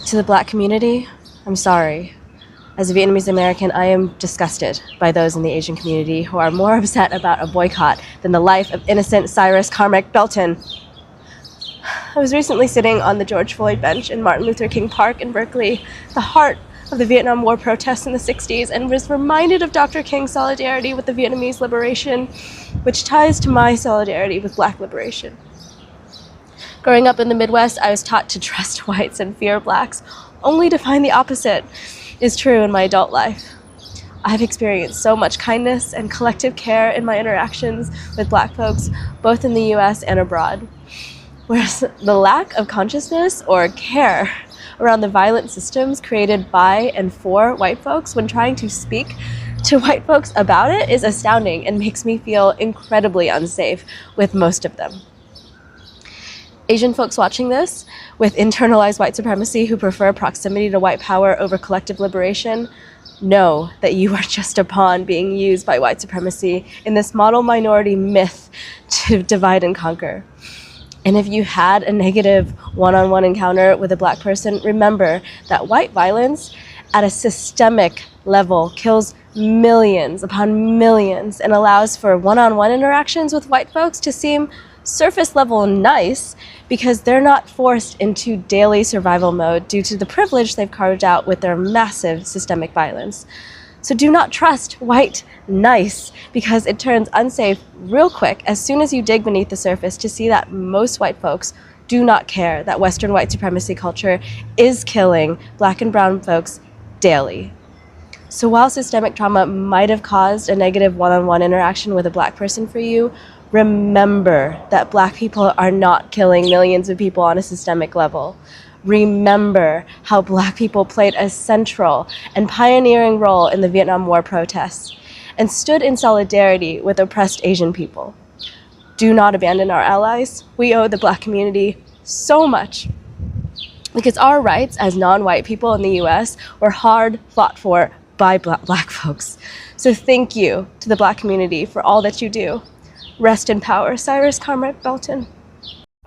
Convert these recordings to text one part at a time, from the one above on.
To the Black community, I'm sorry. As a Vietnamese American, I am disgusted by those in the Asian community who are more upset about a boycott than the life of innocent Cyrus Carmack Belton. I was recently sitting on the George Floyd bench in Martin Luther King Park in Berkeley, the heart of the Vietnam War protests in the 60s, and was reminded of Dr. King's solidarity with the Vietnamese liberation, which ties to my solidarity with Black liberation. Growing up in the Midwest, I was taught to trust whites and fear Blacks, only to find the opposite is true in my adult life. I've experienced so much kindness and collective care in my interactions with Black folks, both in the US and abroad. Whereas the lack of consciousness or care around the violent systems created by and for white folks when trying to speak to white folks about it is astounding and makes me feel incredibly unsafe with most of them. Asian folks watching this, with internalized white supremacy who prefer proximity to white power over collective liberation, know that you are just a pawn being used by white supremacy in this model minority myth to divide and conquer. And if you had a negative one-on-one encounter with a Black person, remember that white violence at a systemic level kills millions upon millions and allows for one-on-one interactions with white folks to seem surface level nice because they're not forced into daily survival mode due to the privilege they've carved out with their massive systemic violence. So do not trust white nice because it turns unsafe real quick as soon as you dig beneath the surface to see that most white folks do not care that Western white supremacy culture is killing Black and brown folks daily. So while systemic trauma might have caused a negative one-on-one interaction with a Black person for you, remember that Black people are not killing millions of people on a systemic level. Remember how Black people played a central and pioneering role in the Vietnam War protests and stood in solidarity with oppressed Asian people. Do not abandon our allies. We owe the Black community so much because our rights as non-white people in the US were hard fought for by Black folks. So thank you to the Black community for all that you do. Rest in power, Cyrus Carmack Belton.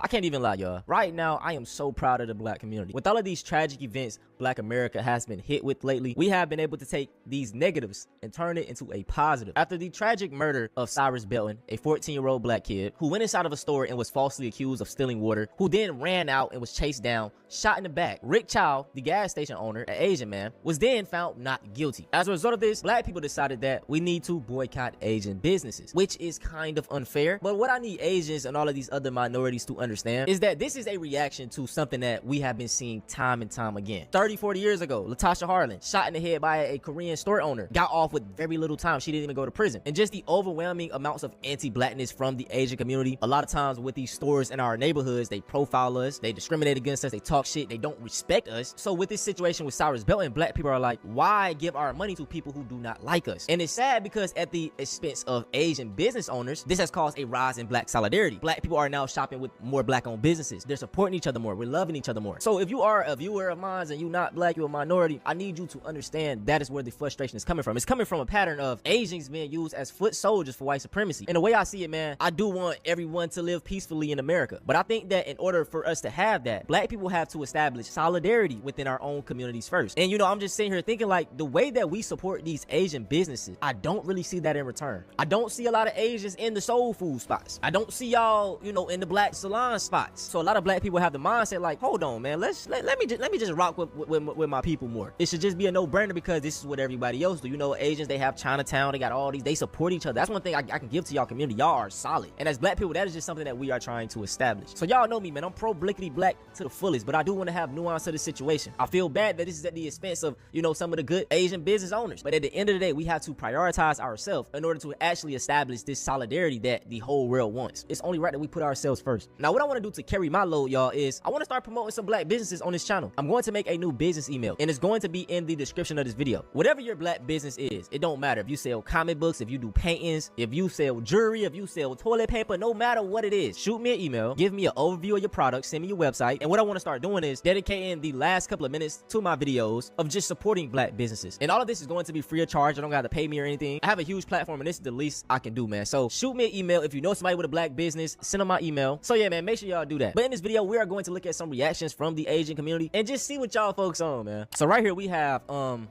I can't even lie, y'all. Right now, I am so proud of the Black community. With all of these tragic events Black America has been hit with lately, we have been able to take these negatives and turn it into a positive. After the tragic murder of Cyrus Belton, a 14-year-old Black kid who went inside of a store and was falsely accused of stealing water, who then ran out and was chased down, shot in the back. Rick Chow, the gas station owner, an Asian man, was then found not guilty. As a result of this, Black people decided that we need to boycott Asian businesses, which is kind of unfair. But what I need Asians and all of these other minorities to understand is that this is a reaction to something that we have been seeing time and time again. 30-40 years ago, Latasha Harlan, shot in the head by a Korean store owner, got off with very little time. She didn't even go to prison. And just the overwhelming amounts of anti-Blackness from the Asian community. A lot of times with these stores in our neighborhoods, they profile us, they discriminate against us, they talk shit, they don't respect us. So with this situation with Cyrus Belton, Black people are like, why give our money to people who do not like us? And it's sad because at the expense of Asian business owners, this has caused a rise in Black solidarity. Black people are now shopping with more Black-owned businesses. They're supporting each other more. We're loving each other more. So if you are a viewer of mine and you're not Black, you're a minority, I need you to understand that is where the frustration is coming from. It's coming from a pattern of Asians being used as foot soldiers for white supremacy. And the way I see it, man, I do want everyone to live peacefully in America. But I think that in order for us to have that, Black people have to establish solidarity within our own communities first. And you know, I'm just sitting here thinking like the way that we support these Asian businesses, I don't really see that in return. I don't see a lot of Asians in the soul food spots. I don't see y'all, you know, in the Black salon spots. So a lot of Black people have the mindset like, hold on, man, let me just rock with my people more. It should just be a no-brainer because this is what everybody else do. You know, Asians, they have Chinatown, they got all these, they support each other. That's one thing I can give to y'all community. Y'all are solid. And as Black people, that is just something that we are trying to establish. So y'all know me, man, I'm pro-blickety Black to the fullest, but I do want to have nuance to the situation. I feel bad that this is at the expense of, you know, some of the good Asian business owners. But at the end of the day, we have to prioritize ourselves in order to actually establish this solidarity that the whole world wants. It's only right that we put ourselves first. Now, what I want to do to carry my load, y'all, is I want to start promoting some Black businesses on this channel. I'm going to make a new business email, and it's going to be in the description of this video. Whatever your Black business is, it don't matter if you sell comic books, if you do paintings, if you sell jewelry, if you sell toilet paper, no matter what it is, shoot me an email, give me an overview of your product, send me your website, and what I want to start doing is dedicating the last couple of minutes to my videos of just supporting Black businesses. And all of this is going to be free of charge. I don't have to pay me or anything. I have a huge platform, and this is the least I can do, man. So shoot me an email if you know somebody with a Black business, send them my email. So yeah, man, man. Make sure y'all do that. But in this video, we are going to look at some reactions from the Asian community and just see what y'all folks on, man. So right here we have an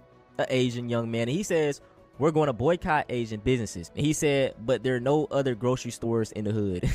Asian young man, and he says, we're going to boycott Asian businesses. And he said, but there are no other grocery stores in the hood.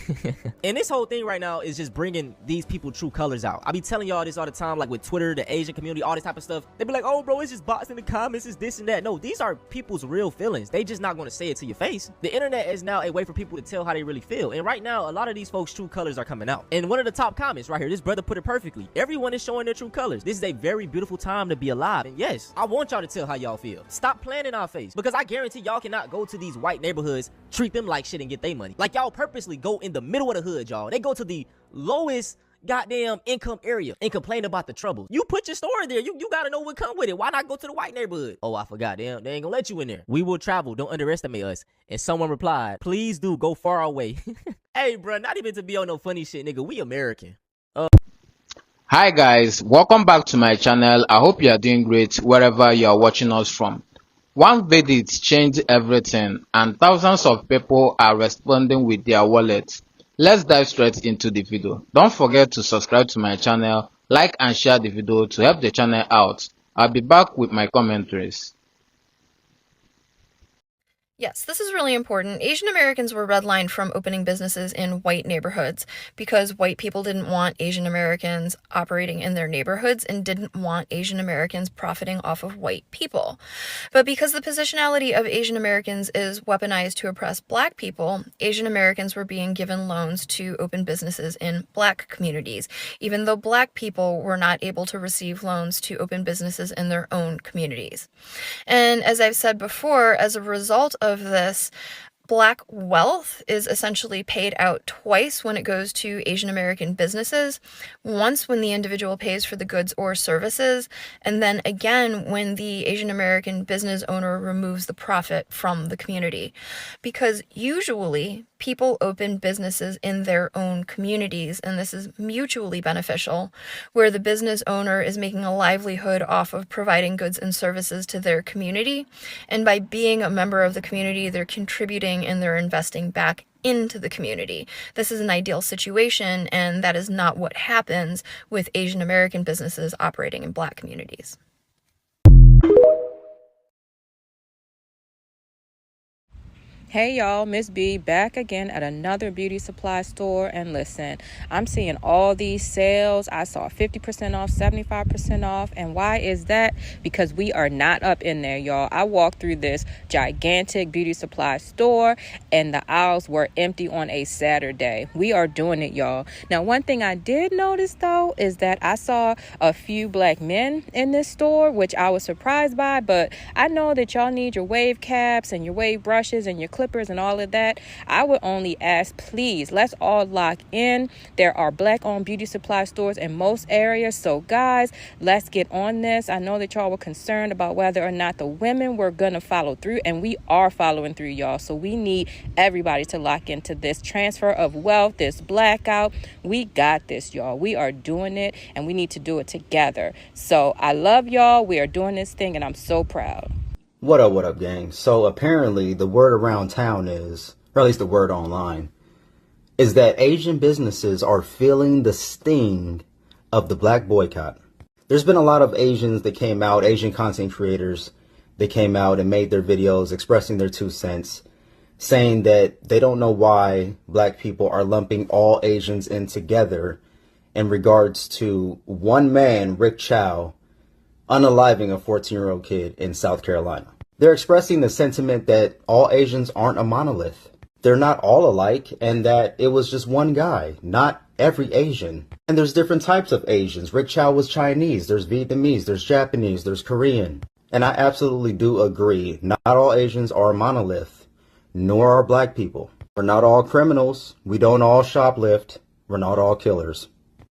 And this whole thing right now is just bringing these people true colors out. I be telling y'all this all the time, like with Twitter, the Asian community, all this type of stuff. They be like, oh, bro, it's just bots in the comments, it's this and that. No, these are people's real feelings. They just not going to say it to your face. The internet is now a way for people to tell how they really feel. And right now, a lot of these folks' true colors are coming out. And one of the top comments right here, this brother put it perfectly. Everyone is showing their true colors. This is a very beautiful time to be alive. And yes, I want y'all to tell how y'all feel. Stop playing in our face, because I guarantee y'all cannot go to these white neighborhoods, treat them like shit and get their money. Like, y'all purposely go in the middle of the hood, y'all. They go to the lowest goddamn income area and complain about the trouble. You put your store there. You gotta know what come with it. Why not go to the white neighborhood? Oh, I forgot. They ain't gonna let you in there. We will travel. Don't underestimate us. And someone replied, please do go far away. Hey, bro, not even to be on no funny shit, nigga. We American. Hi guys, welcome back to my channel. I hope you are doing great wherever you are watching us from. One verdict changed everything, and thousands of people are responding with their wallets. Let's dive straight into the video. Don't forget to subscribe to my channel, like and share the video to help the channel out. I'll be back with my commentaries. Yes, this is really important. Asian Americans were redlined from opening businesses in white neighborhoods because white people didn't want Asian Americans operating in their neighborhoods and didn't want Asian Americans profiting off of white people. But because the positionality of Asian Americans is weaponized to oppress black people, Asian Americans were being given loans to open businesses in black communities, even though black people were not able to receive loans to open businesses in their own communities. And as I've said before, as a result of this, black wealth is essentially paid out twice when it goes to Asian American businesses. Once when the individual pays for the goods or services, and then again when the Asian American business owner removes the profit from the community. Because usually people open businesses in their own communities, and this is mutually beneficial, where the business owner is making a livelihood off of providing goods and services to their community. And by being a member of the community, they're contributing and they're investing back into the community. This is an ideal situation, and that is not what happens with Asian American businesses operating in black communities. Hey y'all, Miss B back again at another beauty supply store, and listen, I'm seeing all these sales. I saw 50% off, 75% off, and why is that? Because we are not up in there, y'all. I walked through this gigantic beauty supply store and the aisles were empty on a Saturday. We are doing it, y'all. Now, one thing I did notice though is that I saw a few black men in this store, which I was surprised by, but I know that y'all need your wave caps and your wave brushes and your clippers and all of that. I would only ask, please, let's all lock in. There are black-owned beauty supply stores in most areas. So guys, let's get on this. I know that y'all were concerned about whether or not the women were gonna follow through, and we are following through, y'all. So we need everybody to lock into this transfer of wealth, this blackout. We got this, y'all. We are doing it, and we need to do it together. So I love y'all. We are doing this thing, and I'm so proud. What up, gang? So apparently the word around town is, or at least the word online, is that Asian businesses are feeling the sting of the black boycott. There's been a lot of Asians that came out, Asian content creators that came out and made their videos expressing their 2 cents, saying that they don't know why black people are lumping all Asians in together in regards to one man, Rick Chow, unaliving a 14-year-old kid in South Carolina. They're expressing the sentiment that all Asians aren't a monolith. They're not all alike, and that it was just one guy, not every Asian. And there's different types of Asians. Rick Chow was Chinese, there's Vietnamese, there's Japanese, there's Korean. And I absolutely do agree, not all Asians are a monolith, nor are black people. We're not all criminals, we don't all shoplift, we're not all killers.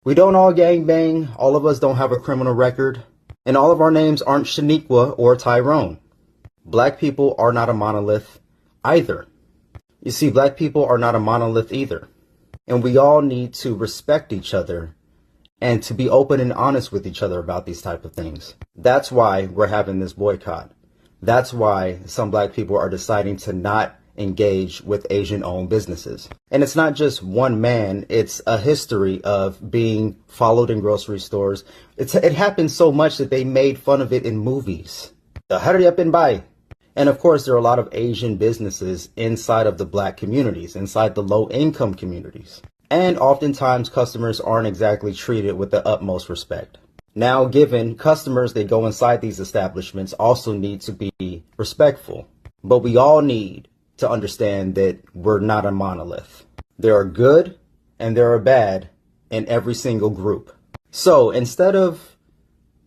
We don't all gangbang, all of us don't have a criminal record. And all of our names aren't Shaniqua or Tyrone. Black people are not a monolith either. You see, black people are not a monolith either. And we all need to respect each other and to be open and honest with each other about these type of things. That's why we're having this boycott. That's why some black people are deciding to not engage with Asian-owned businesses. And it's not just one man, it's a history of being followed in grocery stores. It happened so much that they made fun of it in movies. Hurry up and buy. And of course, there are a lot of Asian businesses inside of the Black communities, inside the low-income communities. And oftentimes, customers aren't exactly treated with the utmost respect. Now, given customers that go inside these establishments also need to be respectful. But we all need to understand that we're not a monolith. There are good and there are bad in every single group. So instead of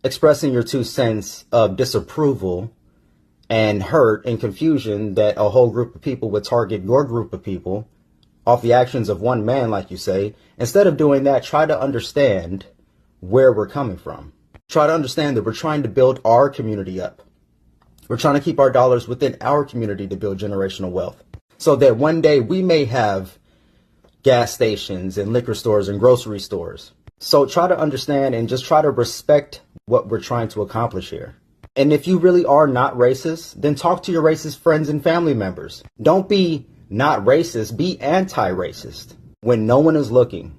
expressing your 2 cents of disapproval and hurt and confusion that a whole group of people would target your group of people off the actions of one man, like you say, instead of doing that, try to understand where we're coming from. Try to understand that we're trying to build our community up. We're trying to keep our dollars within our community to build generational wealth so that one day we may have gas stations and liquor stores and grocery stores. So try to understand and just try to respect what we're trying to accomplish here. And if you really are not racist, then talk to your racist friends and family members. Don't be not racist, be anti-racist when no one is looking.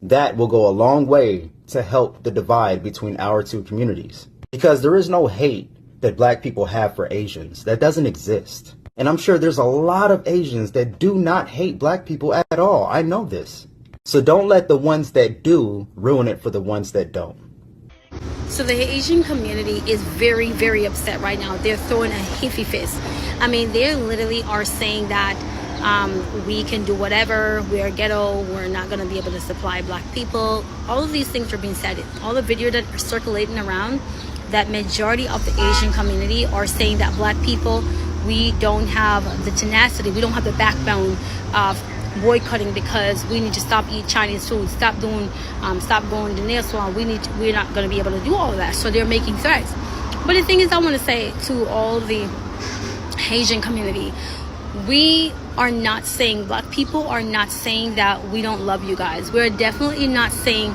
That will go a long way to help the divide between our two communities, because there is no hate that Black people have for Asians. That doesn't exist. And I'm sure there's a lot of Asians that do not hate Black people at all. I know this. So don't let the ones that do ruin it for the ones that don't. So the Asian community is very, very upset right now. They're throwing a hippie fist. I mean, they literally are saying that we can do whatever, we're ghetto, we're not going to be able to supply Black people. All of these things are being said. All the videos that are circulating around, that majority of the Asian community are saying that Black people, we don't have the tenacity, we don't have the backbone of boycotting because we need to stop eating Chinese food, stop going to nail salon. We're not going to be able to do all of that. So they're making threats. But the thing is, I want to say to all the Asian community, we are not saying, Black people are not saying that we don't love you guys. We're definitely not saying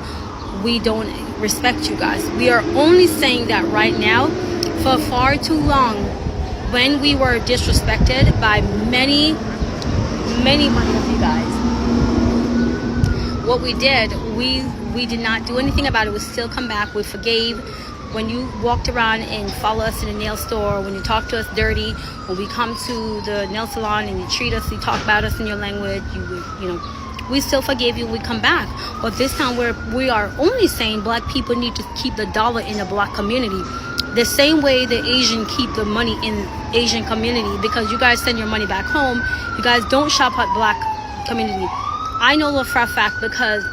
we don't respect you guys. We are only saying that right now, for far too long, when we were disrespected by many of you guys, what we did, we did not do anything about it. We still come back. We forgave. When you walked around and follow us in the nail store, when you talk to us dirty, when we come to the nail salon and you treat us, you talk about us in your language, we still forgave you. We come back. But this time we are only saying Black people need to keep the dollar in the Black community, the same way the Asian keep the money in Asian community, because you guys send your money back home. You guys don't shop at Black community. I know for a fact because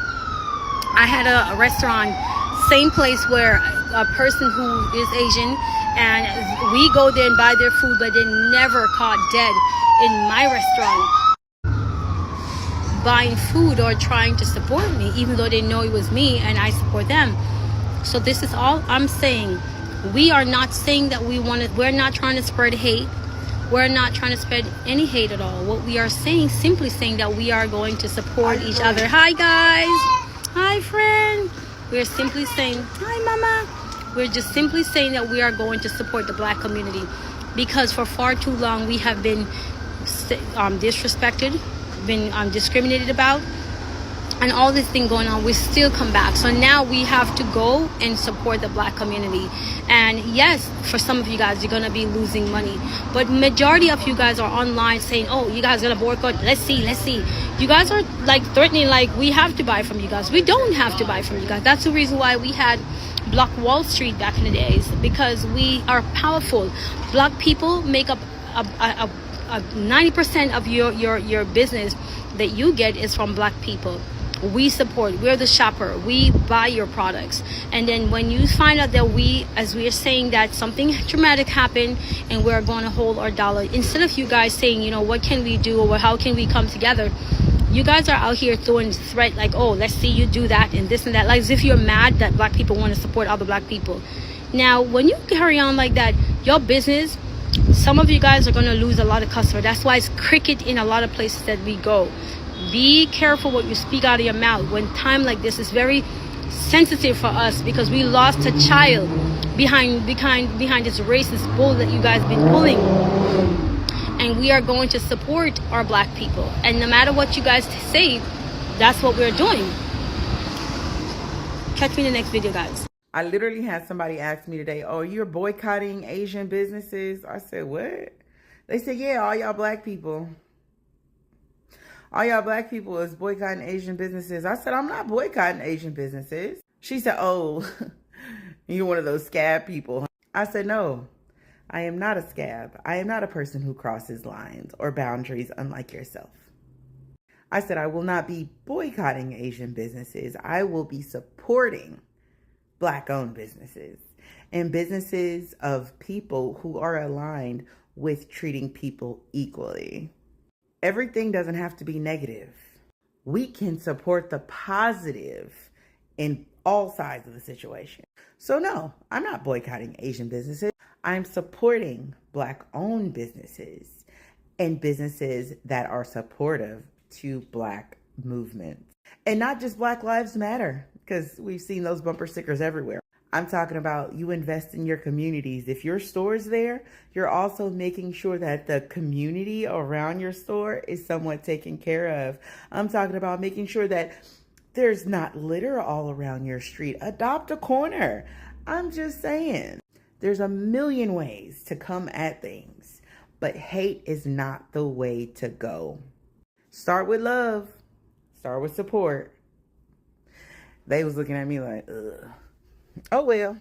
I had a restaurant, same place where a person who is Asian, and we go there and buy their food, but they never caught dead in my restaurant buying food or trying to support me, even though they know it was me and I support them. So this is all I'm saying. We are not saying that we're not trying to spread hate. We're not trying to spread any hate at all. What we are saying, simply saying that we are going to support each other. Hi guys. Hi friend. We're simply saying, hi mama. We're just simply saying that we are going to support the Black community, because for far too long we have been disrespected, been discriminated about, and all this thing going on. We still come back. So now we have to go and support the Black community. And yes, for some of you guys, you're gonna be losing money, but majority of you guys are online saying, oh, you guys gonna boycott, let's see. You guys are like threatening, like we have to buy from you guys. We don't have to buy from you guys. That's the reason why we had Block Wall Street back in the days, because we are powerful. Black people make up a 90% of your business that you get is from Black people. We support, we're the shopper, we buy your products. And then when you find out that as we are saying that something dramatic happened and we're going to hold our dollar, instead of you guys saying, what can we do, or how can we come together, you guys are out here throwing threat like, oh, let's see you do that and this and that, like as if you're mad that Black people want to support other Black people. Now when you carry on like that, your business, some of you guys are going to lose a lot of customers. That's why it's cricket in a lot of places that we go. Be careful what you speak out of your mouth. When time like this is very sensitive for us, because we lost a child behind this racist bull that you guys been pulling. and we are going to support our black people. And no matter what you guys say, that's what we're doing. Catch me in the next video, guys. I literally had somebody ask me today, oh, you're boycotting Asian businesses? I said, what? They said, yeah, all y'all black people. All y'all black people is boycotting Asian businesses. I said, I'm not boycotting Asian businesses. She said, oh, you're one of those scab people. I said, no, I am not a scab. I am not a person who crosses lines or boundaries unlike yourself. I said, I will not be boycotting Asian businesses. I will be supporting Black-owned businesses and businesses of people who are aligned with treating people equally. Everything doesn't have to be negative. We can support the positive in all sides of the situation. So no, I'm not boycotting Asian businesses. I'm supporting Black-owned businesses and businesses that are supportive to Black movements. And not just Black Lives Matter, because we've seen those bumper stickers everywhere. I'm talking about you invest in your communities. If your store's there, you're also making sure that the community around your store is somewhat taken care of. I'm talking about making sure that there's not litter all around your street. Adopt a corner. I'm just saying, there's a million ways to come at things, but hate is not the way to go. Start with love. Start with support. They was looking at me like, ugh. Oh well,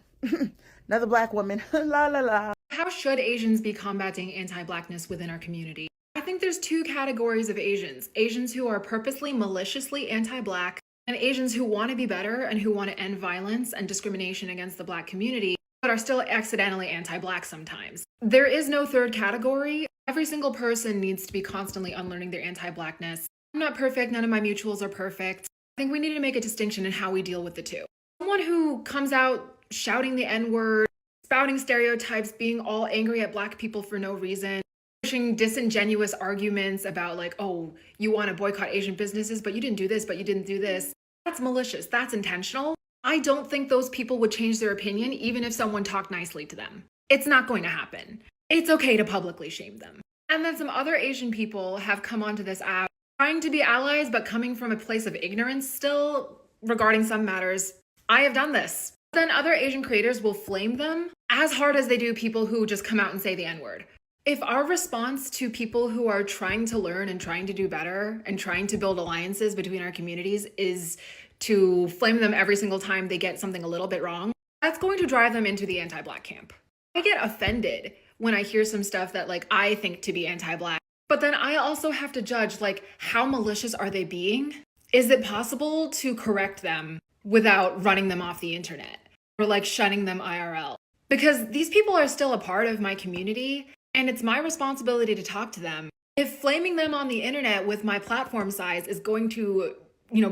another Black woman, la la la. How should Asians be combating anti-Blackness within our community? I think there's two categories of Asians. Asians who are purposely, maliciously anti-Black, and Asians who want to be better and who want to end violence and discrimination against the Black community, but are still accidentally anti-Black sometimes. There is no third category. Every single person needs to be constantly unlearning their anti-Blackness. I'm not perfect, none of my mutuals are perfect. I think we need to make a distinction in how we deal with the two. Someone who comes out shouting the N-word, spouting stereotypes, being all angry at Black people for no reason, pushing disingenuous arguments about like, oh, you want to boycott Asian businesses, but you didn't do this, but you didn't do this. That's malicious. That's intentional. I don't think those people would change their opinion even if someone talked nicely to them. It's not going to happen. It's okay to publicly shame them. And then some other Asian people have come onto this app trying to be allies, but coming from a place of ignorance still regarding some matters. I have done this. Then other Asian creators will flame them as hard as they do people who just come out and say the N-word. If our response to people who are trying to learn and trying to do better and trying to build alliances between our communities is to flame them every single time they get something a little bit wrong, that's going to drive them into the anti-Black camp. I get offended when I hear some stuff that like I think to be anti-Black, but then I also have to judge like how malicious are they being? Is it possible to correct them without running them off the internet or like shutting them IRL? Because these people are still a part of my community and it's my responsibility to talk to them. If flaming them on the internet with my platform size is going to,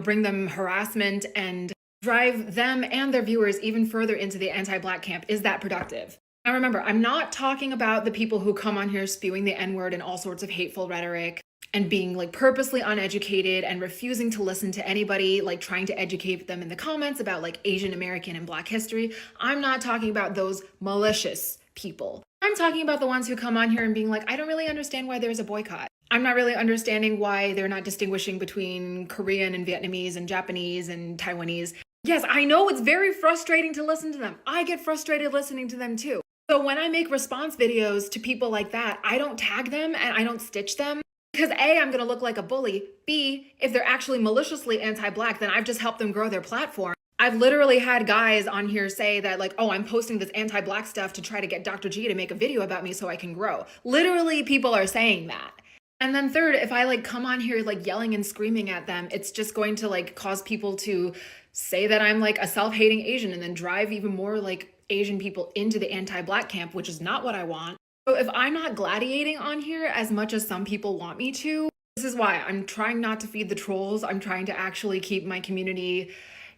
bring them harassment and drive them and their viewers even further into the anti-Black camp, is that productive? Now remember, I'm not talking about the people who come on here spewing the N-word and all sorts of hateful rhetoric and being like purposely uneducated and refusing to listen to anybody, like trying to educate them in the comments about like Asian American and Black history. I'm not talking about those malicious people. I'm talking about the ones who come on here and being like, I don't really understand why there's a boycott. I'm not really understanding why they're not distinguishing between Korean and Vietnamese and Japanese and Taiwanese. Yes, I know it's very frustrating to listen to them. I get frustrated listening to them too. So when I make response videos to people like that, I don't tag them and I don't stitch them. Because A, I'm going to look like a bully. B, if they're actually maliciously anti-Black, then I've just helped them grow their platform. I've literally had guys on here say that like, oh, I'm posting this anti-Black stuff to try to get Dr. G to make a video about me so I can grow. Literally, people are saying that. And then third, if I like come on here like yelling and screaming at them, it's just going to like cause people to say that I'm like a self-hating Asian and then drive even more like Asian people into the anti-Black camp, which is not what I want. So if I'm not gladiating on here as much as some people want me to, this is why I'm trying not to feed the trolls. I'm trying to actually keep my community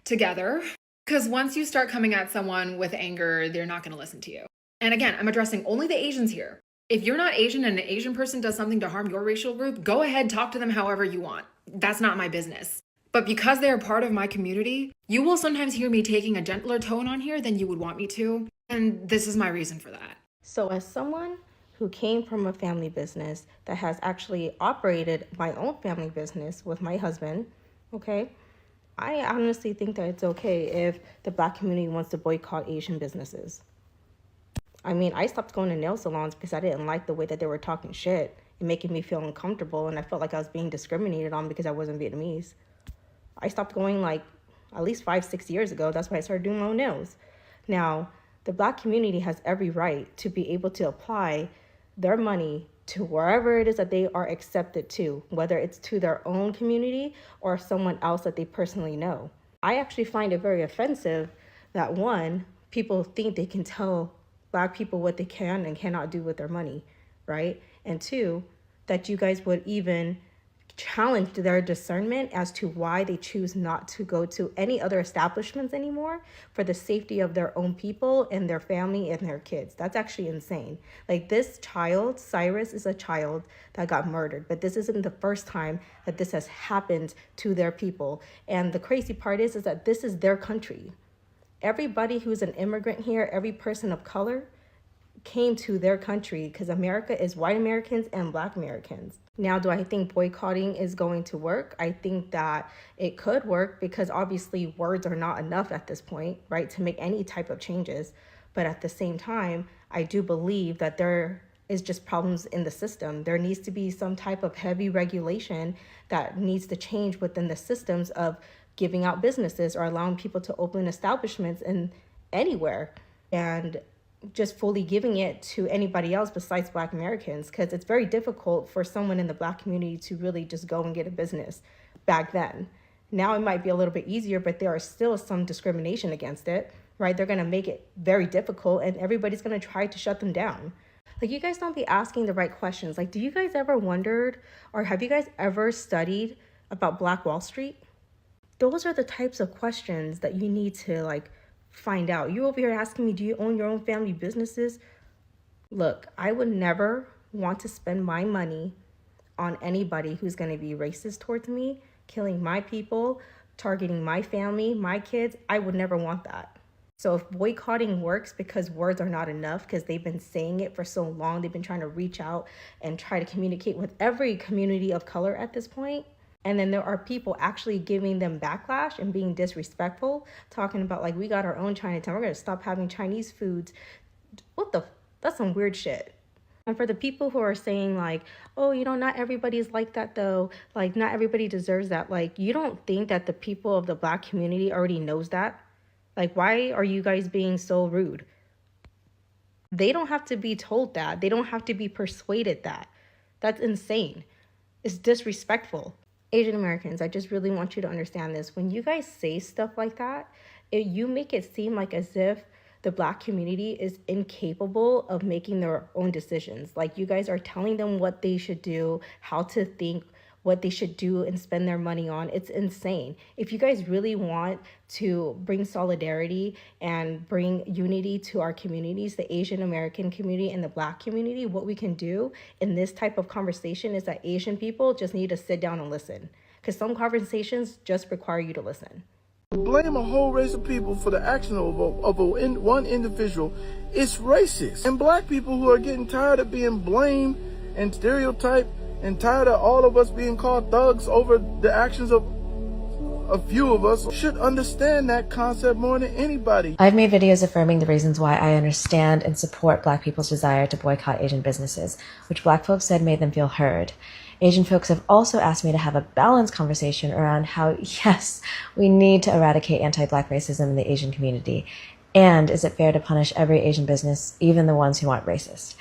together. Because once you start coming at someone with anger, they're not going to listen to you. And again, I'm addressing only the Asians here. If you're not Asian and an Asian person does something to harm your racial group, go ahead, talk to them however you want. That's not my business. But because they're part of my community, you will sometimes hear me taking a gentler tone on here than you would want me to. And this is my reason for that. So as someone who came from a family business that has actually operated my own family business with my husband, okay, I honestly think that it's okay if the Black community wants to boycott Asian businesses. I mean, I stopped going to nail salons because I didn't like the way that they were talking shit and making me feel uncomfortable, and I felt like I was being discriminated on because I wasn't Vietnamese. I stopped going like at least 5-6 years ago. That's why I started doing my own nails. Now, the Black community has every right to be able to apply their money to wherever it is that they are accepted to, whether it's to their own community or someone else that they personally know. I actually find it very offensive that one, people think they can tell Black people what they can and cannot do with their money, right? And two, that you guys would even challenge their discernment as to why they choose not to go to any other establishments anymore for the safety of their own people and their family and their kids. That's actually insane. Like, this child, Cyrus, is a child that got murdered, but this isn't the first time that this has happened to their people. And the crazy part is that this is their country. Everybody who's an immigrant here, every person of color, came to their country because America is white Americans and Black Americans. Now, do I think boycotting is going to work? I think that it could work because obviously words are not enough at this point, right, to make any type of changes. But at the same time, I do believe that there is just problems in the system. There needs to be some type of heavy regulation that needs to change within the systems of giving out businesses or allowing people to open establishments in anywhere. And just fully giving it to anybody else besides Black Americans, because it's very difficult for someone in the Black community to really just go and get a business back then. Now it might be a little bit easier, but there are still some discrimination against it, right? They're going to make it very difficult and everybody's going to try to shut them down. Like, you guys don't be asking the right questions. Like, do you guys ever wondered, or have you guys ever studied about Black Wall Street? Those are the types of questions that you need to like find out. You over here asking me, do you own your own family businesses? Look, I would never want to spend my money on anybody who's going to be racist towards me, killing my people, targeting my family, my kids. I would never want that. So if boycotting works because words are not enough, because they've been saying it for so long, they've been trying to reach out and try to communicate with every community of color at this point, and then there are people actually giving them backlash and being disrespectful, talking about like, we got our own Chinatown, we're going to stop having Chinese foods. That's some weird shit. And for the people who are saying like, oh, not everybody's like that though, like not everybody deserves that. Like, you don't think that the people of the Black community already knows that? Like, why are you guys being so rude? They don't have to be told that. They don't have to be persuaded that. That's insane. It's disrespectful. Asian Americans, I just really want you to understand this. When you guys say stuff like that, you make it seem like as if the Black community is incapable of making their own decisions. Like, you guys are telling them what they should do, how to think, what they should do and spend their money on. It's insane. If you guys really want to bring solidarity and bring unity to our communities, the Asian American community and the Black community, what we can do in this type of conversation is that Asian people just need to sit down and listen, because some conversations just require you to listen. Blame a whole race of people for the action of one individual, it's racist. And Black people who are getting tired of being blamed and stereotyped and tired of all of us being called thugs over the actions of a few of us should understand that concept more than anybody. I've made videos affirming the reasons why I understand and support Black people's desire to boycott Asian businesses, which Black folks said made them feel heard. Asian folks have also asked me to have a balanced conversation around how, yes, we need to eradicate anti-Black racism in the Asian community. And is it fair to punish every Asian business, even the ones who aren't racist?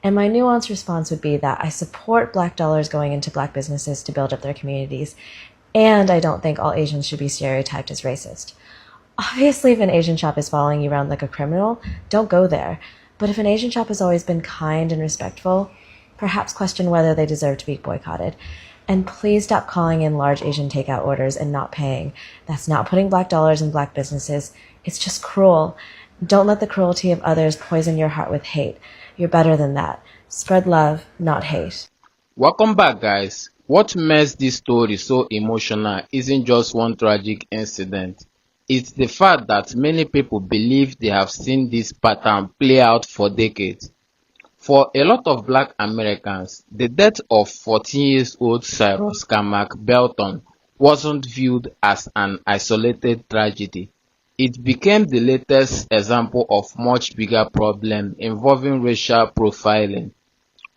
And my nuanced response would be that I support Black dollars going into Black businesses to build up their communities, and I don't think all Asians should be stereotyped as racist. Obviously, if an Asian shop is following you around like a criminal, don't go there. But if an Asian shop has always been kind and respectful, perhaps question whether they deserve to be boycotted. And please stop calling in large Asian takeout orders and not paying. That's not putting Black dollars in Black businesses. It's just cruel. Don't let the cruelty of others poison your heart with hate. You're better than that. Spread love, not hate. Welcome back, guys. What makes this story so emotional isn't just one tragic incident. It's the fact that many people believe they have seen this pattern play out for decades. For a lot of black Americans, the death of 14-year-old Cyrus Carmack Belton wasn't viewed as an isolated tragedy. It became the latest example of much bigger problem involving racial profiling,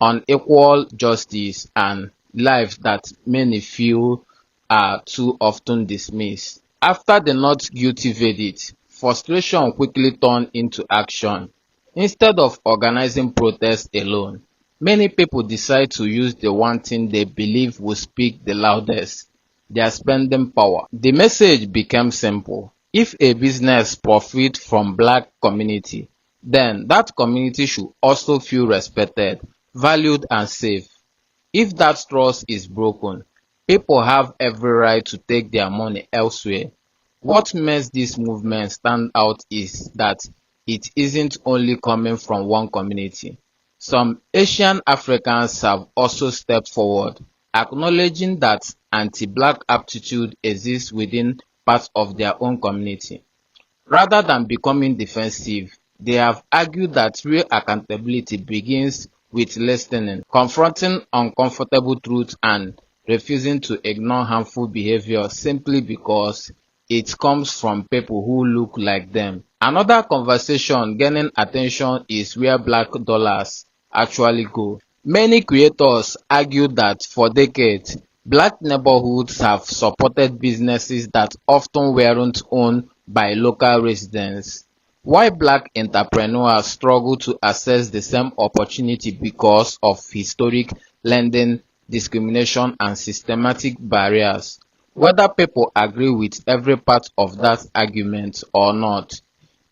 unequal justice, and lives that many feel are too often dismissed. After the not guilty verdict, frustration quickly turned into action. Instead of organizing protests alone, many people decide to use the one thing they believe will speak the loudest: their spending power. The message became simple: if a business profits from black community, then that community should also feel respected, valued, and safe. If that trust is broken, people have every right to take their money elsewhere. What makes this movement stand out is that it isn't only coming from one community. Some Asian Africans have also stepped forward, acknowledging that anti-black attitude exists within parts of their own community. Rather than becoming defensive, they have argued that real accountability begins with listening, confronting uncomfortable truths, and refusing to ignore harmful behavior simply because it comes from people who look like them. Another conversation gaining attention is where black dollars actually go. Many creators argue that for decades, black neighborhoods have supported businesses that often weren't owned by local residents, while black entrepreneurs struggle to access the same opportunity because of historic lending, discrimination, and systematic barriers. Whether people agree with every part of that argument or not,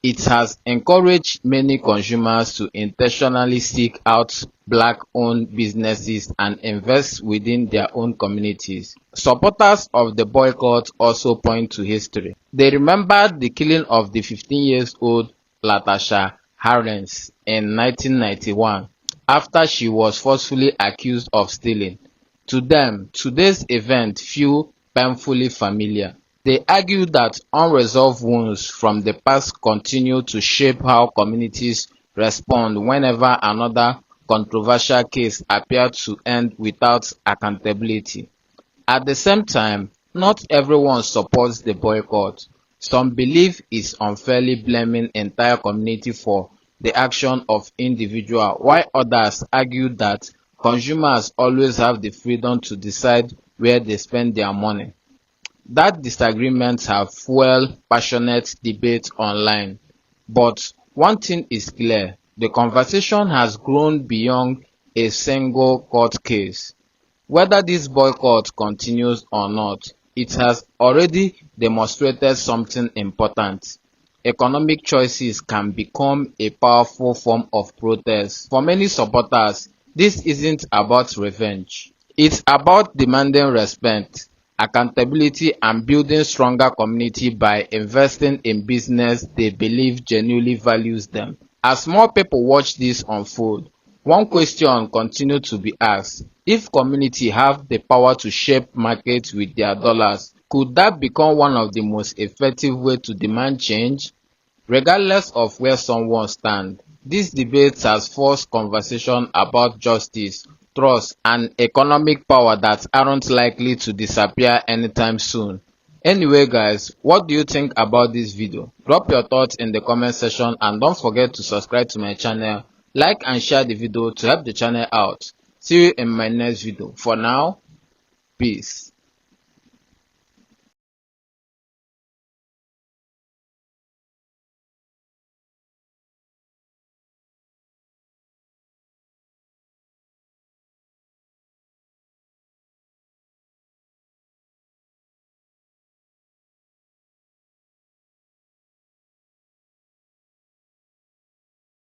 it has encouraged many consumers to intentionally seek out black-owned businesses and invest within their own communities. Supporters of the boycott also point to history. They remembered the killing of the 15-year-old Latasha Harrens in 1991 after she was forcefully accused of stealing. To them, today's event feels painfully familiar. They argue that unresolved wounds from the past continue to shape how communities respond whenever another controversial case appears to end without accountability. At the same time, not everyone supports the boycott. Some believe it's unfairly blaming entire community for the action of individuals, while others argue that consumers always have the freedom to decide where they spend their money. That disagreements have fueled passionate debate online. But one thing is clear: the conversation has grown beyond a single court case. Whether this boycott continues or not, it has already demonstrated something important. Economic choices can become a powerful form of protest. For many supporters, this isn't about revenge. It's about demanding respect, accountability, and building stronger community by investing in business they believe genuinely values them. As more people watch this unfold, one question continues to be asked: if community have the power to shape markets with their dollars, could that become one of the most effective ways to demand change? Regardless of where someone stands, this debate has forced conversation about justice, trust, and economic power that aren't likely to disappear anytime soon. Anyway guys, what do you think about this video? Drop your thoughts in the comment section and don't forget to subscribe to my channel, like and share the video to help the channel out. See you in my next video. For now, peace.